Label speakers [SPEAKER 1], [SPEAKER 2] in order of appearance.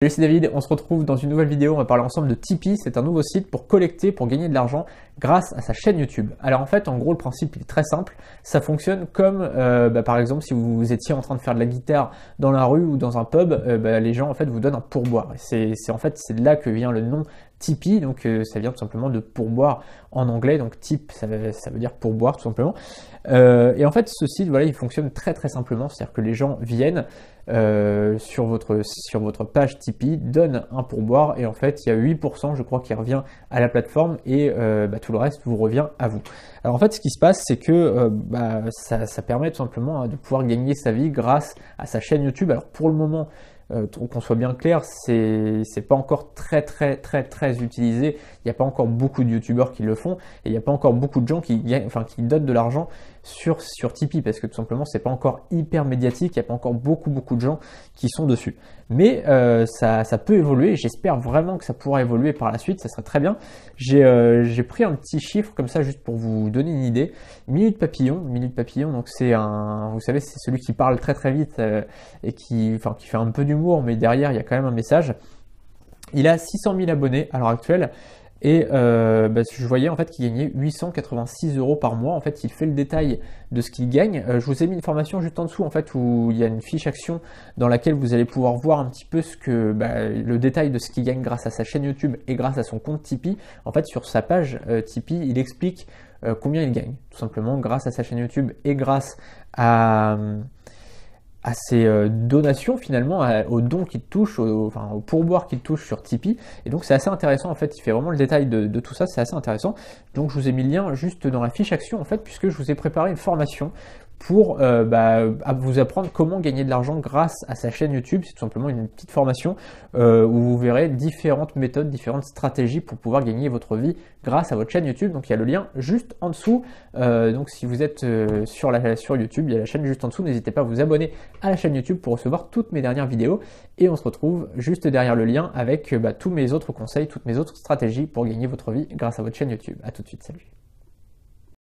[SPEAKER 1] Salut, c'est David, on se retrouve dans une nouvelle vidéo, on va parler ensemble de Tipeee. C'est un nouveau site pour collecter, pour gagner de l'argent grâce à sa chaîne YouTube. Alors en fait, en gros, le principe il est très simple. Ça fonctionne comme, par exemple, si vous étiez en train de faire de la guitare dans la rue ou dans un pub, les gens en fait vous donnent un pourboire. C'est de là que vient le nom Tipeee, donc ça vient tout simplement de pourboire en anglais, donc tip ça veut dire pourboire tout simplement. Et en fait ce site voilà il fonctionne très simplement, c'est-à-dire que les gens viennent sur votre page Tipeee, donnent un pourboire et en fait il y a 8% je crois qui revient à la plateforme et tout le reste vous revient à vous. Alors en fait ce qui se passe c'est que ça permet tout simplement de pouvoir gagner sa vie grâce à sa chaîne YouTube. Alors pour le moment, qu'on soit bien clair, c'est pas encore très utilisé. Il n'y a pas encore beaucoup de youtubeurs qui le font et il n'y a pas encore beaucoup de gens qui donnent de l'argent sur Tipeee parce que tout simplement c'est pas encore hyper médiatique. Il n'y a pas encore beaucoup de gens qui sont dessus. Mais ça peut évoluer. J'espère vraiment que ça pourra évoluer par la suite. Ça serait très bien. J'ai pris un petit chiffre comme ça juste pour vous donner une idée. Minute Papillon, donc c'est vous savez, c'est celui qui parle très vite et qui fait un peu d'humour, mais derrière il y a quand même un message. Il a 600 000 abonnés à l'heure actuelle et je voyais en fait qu'il gagnait 886 € par mois. En fait, il fait le détail de ce qu'il gagne. Je vous ai mis une formation juste en dessous en fait où il y a une fiche action dans laquelle vous allez pouvoir voir un petit peu le détail de ce qu'il gagne grâce à sa chaîne YouTube et grâce à son compte Tipeee. En fait, sur sa page Tipeee, il explique combien il gagne, tout simplement grâce à sa chaîne YouTube et grâce à ses donations finalement, aux dons qu'il touche, aux pourboires qu'il touche sur Tipeee. Et donc c'est assez intéressant en fait, il fait vraiment le détail de tout ça, c'est assez intéressant. Donc je vous ai mis le lien juste dans la fiche action en fait, puisque je vous ai préparé une formation pour vous apprendre comment gagner de l'argent grâce à sa chaîne YouTube. C'est tout simplement une petite formation où vous verrez différentes méthodes, différentes stratégies pour pouvoir gagner votre vie grâce à votre chaîne YouTube. Donc il y a le lien juste en dessous. Donc si vous êtes sur YouTube, il y a la chaîne juste en dessous. N'hésitez pas à vous abonner à la chaîne YouTube pour recevoir toutes mes dernières vidéos. Et on se retrouve juste derrière le lien avec tous mes autres conseils, toutes mes autres stratégies pour gagner votre vie grâce à votre chaîne YouTube. A tout de suite, salut.